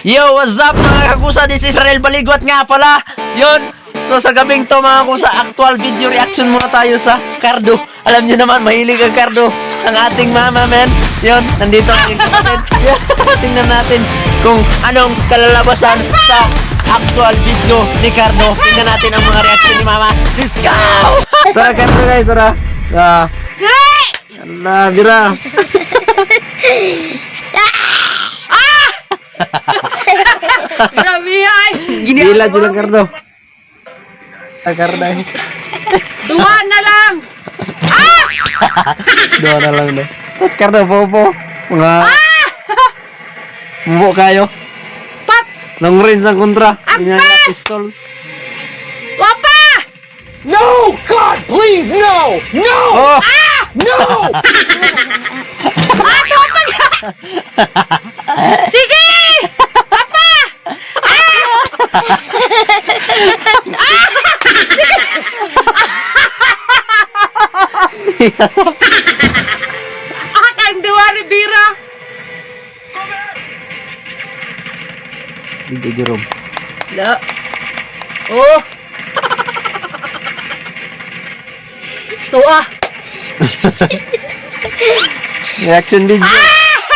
Yo, what's up mga kakusa? This is Israel Baligwat nga pala. Yun. So sa gabing to mga kakusa, actual video reaction muna tayo sa Cardo. Alam niyo naman, mahilig ang Cardo. Ang ating mama, men. Yun, nandito ang kapatid. Tingnan natin kung anong kalalabasan sa actual video ni Cardo. Tingnan natin ang mga reaction ni mama. Let's go! Tara, Cardo guys, tara. Allah, bira. Grabe ay! Gila silang Cardo. Cardo. Dua na lang! Dua na lang deh. Tapos Cardo, po. Mga mubo kayo. Pat! Long range ang kontra. Kanya na pistol. Wapa! No! God, please, no! No! Oh! No! Wapa nga! Sige! Wapa! Kang dua ni Bira! Hindi Jerome. La. Oh! Tuwa! Reaction video.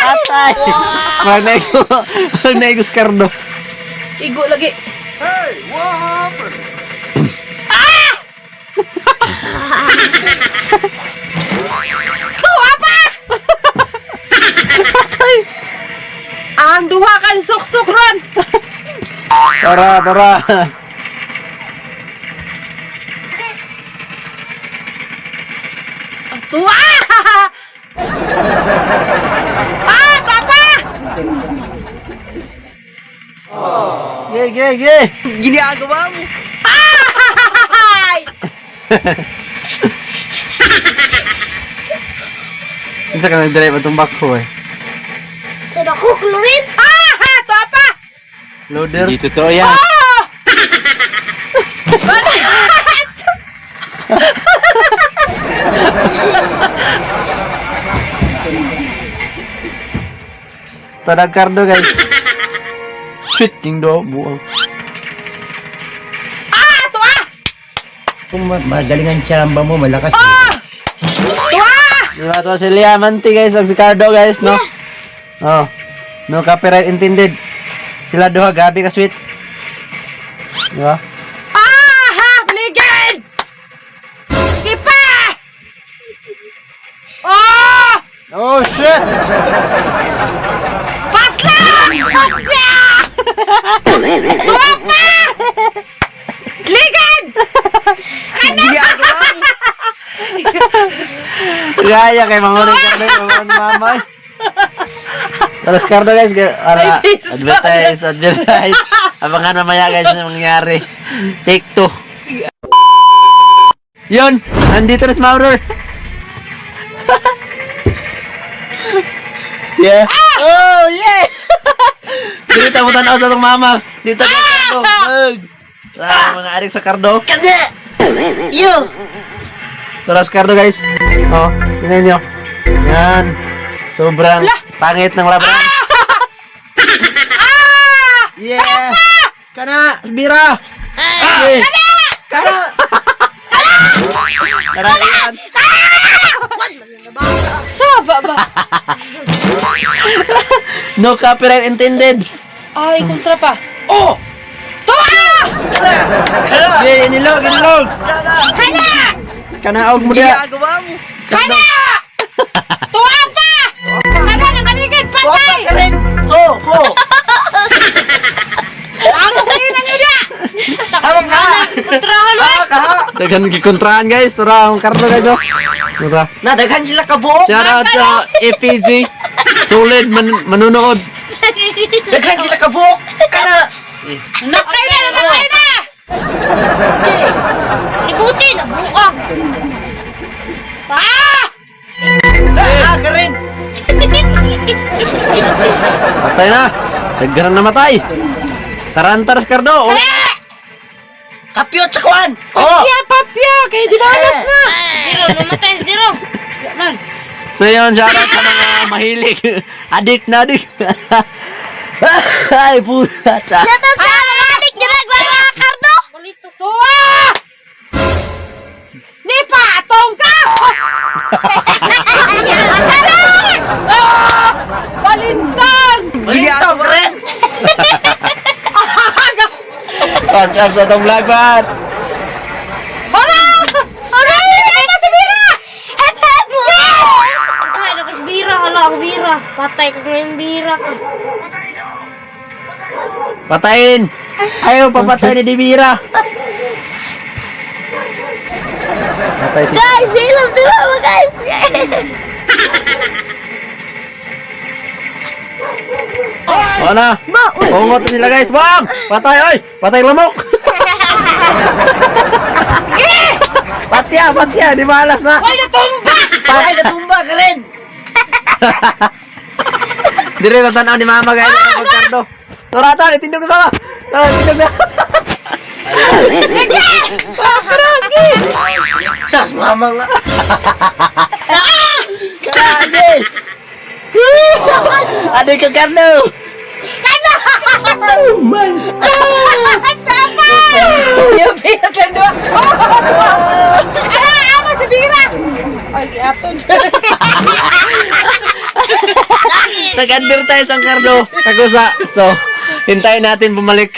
Atay! Magnaigos Cardo. Igo lagi. Hey, what happened? Tuwa pa! Ang duha kan suksok ron! Tara. Tuwa! Papa! Ge. Ginagawa mo. Ay! Minsan ka nag-drive itong bako eh. Sa bako, Clorin? Papa! Loader. Hindi totoo yan. Oh! Tara Cardo guys. Shit, king do buang. Tuwa! Kung magalingan siyamba mo, malakas Tuwa! Diba to si Liamanti guys, ag si Cardo guys, no? Oh. No copyright intended. Sila duha gabi ka sweet. Diba? Ligid! Kipa! Oh! Oh shit! Paslang! Tuwa pa! Ligid! Gaya kay mangunin Cardo, mangunin mama. Terus Cardo guys, ara advertise. Abangan mamaya guys yung mangyari. Take 2. Yun, nandito na si Maurer. Yeah. Oh, yeah. Dito mo tanaw sa itong mama. Dito ka Cardo. Mga adik sa Cardo. You! Terus Cardo guys. Oh, tingnan nyo. Yan. Sobrang pangit ng laban. Yeah. Kana, Bira. Yeah. Kana. Tara yan. Saba ba? No copyright intended. Ay, kontra pa. Oh! Tuwa! Yeah, inilog. Kana! Kana og mo dia. Ginagawa mo. Kana! Tuwa pa! Kana na maligid, patay! Oh. Ako sa'yo na nyo dia! Takang ka! Kontrahan mo! Dagan gikontrahan guys, tara ang Cardo guys oh. Tara. Nadaghan sila kabuok! Shout out sa FPG. Solid manunood. Daghan sila kabuok! Kana! Nakay na! Ibuti! Nabuka! Karin! Patay na. Daghan na namatay. Tarantaras Cardo. Oh. Kapyot sa kuwan! Oh. Papya! Kaya dinanas na! Zero! Namatay! Zero! Yaman! So yun, shoutout sa mga mahilig. Adik na adik. Ay, puta. Adik ginagawa mga kardo. Tuwa! Di pa, tongka! Balintang! Balintang pa rin! Pag-up sa itong vlog, man! Hora! Hora! Ano si Bira? Eto po! Ay, nakasbira. Hala, ako bira. Patay ka ngayon bira ka. Patayin! Ayaw papatay ni Dimira! Patay si... Guys, ilog di ba mo guys? O na! Ungot na sila guys! Bang! Patay! Oy! Patay lamok! Patya! Patya! Di malas na! Ay, natumba! Patay natumba ka rin! Di rin natanaw ni mama guys! Magkardo! Turata! Itindog na mama! Itindog na! Sa mama nga! Kagi! Adik ka kardo! Oh my God! Tama! Yung Bira sa doon! Ama si Bira! Ay, aton! Nag-under tayo sa kardo! Tagusa! So, hintayin natin bumalik.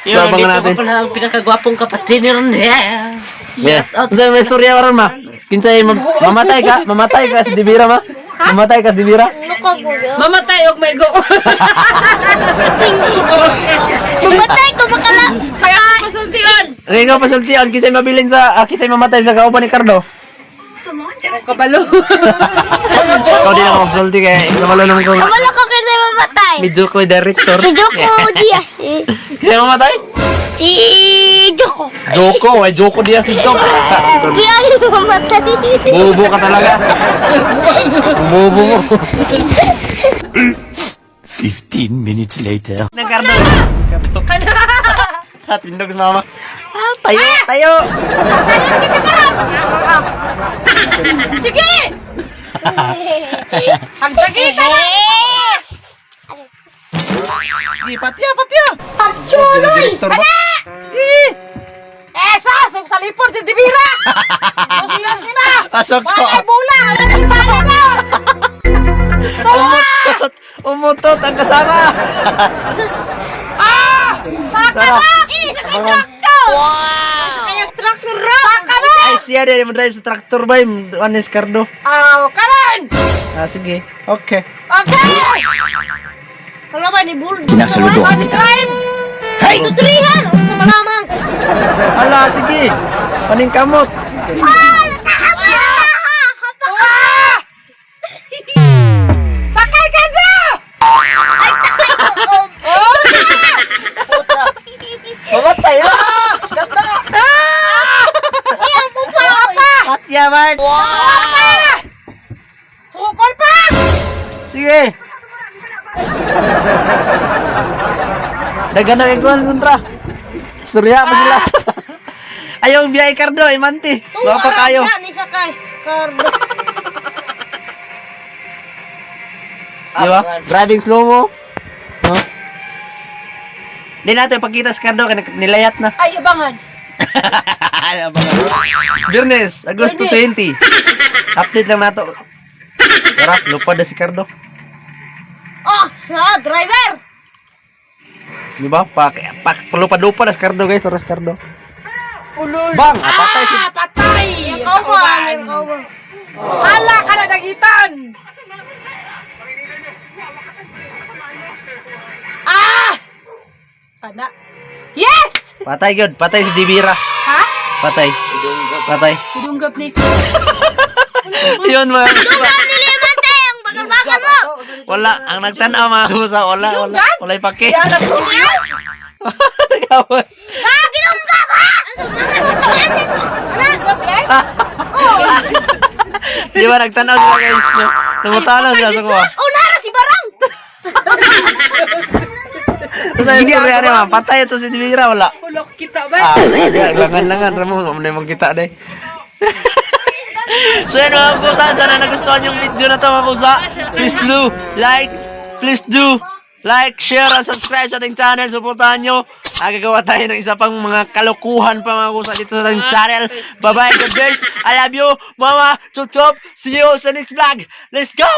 So, abangan natin. Pala ang pinakagwapong kapatid ni Ron. Yeah. Sa may istorya karon ma. Kinsay mamatay ka sa Dibira ma. Mamatay ka sa Dibira. Lukag mo yun. Mamatay og may go! Mamatay ko bakala. Kaya pasultian! Kaya nga pasultian kinsay mabilin sa kinsay mamatay sa kauban ni Cardo. Kabalo! Ikaw din ako pasulti kaya namalulong ko. Kamala ko kasi mamatay. Medyo ko director. Si Joko Diaz. Kinsay mamatay? Si Joko. Joko Diaz dito. Kaya rin mamatay. Bubo ka talaga. Bubo mo. 15 minutes later. Ng Cardo. Tindog na mama. Tayo. Sige! Ang sagita na! Sige, patya. Pagsuloy! Esa! Sa lipor si Dibira! Masiyas ni Ma! Pasok ko. Wala bula! Wala ni Papa mo! Umutot ang kasama. Saka Tara. na! Saka traktor! Wow! Kaya traktor ra! Saka na! Ay, siya din mo-drive sa tractor ba yung Juanes Cardo? Karan! Sige. Okay. Okay! Wala ba ni Bull? Kinasaludo One kita. drive! Hey! Tutrihan! Sa malamang! Hala, sige. Paning kamot. Sakay ka na! Mamatay na. Ayan po pa! Patya, Mark. Sukol pa! Sige. Dagan na ikuan kontra. Surya pa sila. Ayaw biyay Cardo, imanti. Baka kayo. Ni Sakay. Cardo. Di ba? Driving slow mo. No? Di natin pagkita sa Cardo, nilayat na. Ay, abangan! Ano ba? Birnes, Agosto 20. Update lang nato. Tara, lupad na si Cardo. Oh, sa driver! Di ba? Lupad-lupad na si Cardo guys. Tara si Cardo. Bang! Patay si... Patay! Ikaw ba? Ikaw ba? Hala ka na nagitan! Pana. Yes! Patay yun. Patay si Dibira. Ha? Patay. Patay. Idunggap ni... Yun mga kusa. Nilimatay ang bakal-bakal mo! Wala. Ang nagtanaw mga kusa. Wala. Wala yung pake. Yan ang kuya! Nagawin. Ah, ginunggap ha! Idunggap eh? Di ba nagtanaw sila guys? Namutanaw sila sa kuha. Oh, nara si Barang! Sa istorya niya, patay ito si Dibira. Wala. Ulok kita ba? Langan-langan. Ramon, ano yung magkita day. So yun mga kusa, sana nagustuhan yung video na to mga kusa. Please do like, please do like, share, and subscribe sa ating channel. Suportahan nyo. Gagawa tayo ng isa pang mga kalokohan pa mga kusa dito sa ating channel. Bye-bye, God bless. I love you, mama. Chop chop. See you sa next vlog. Let's go!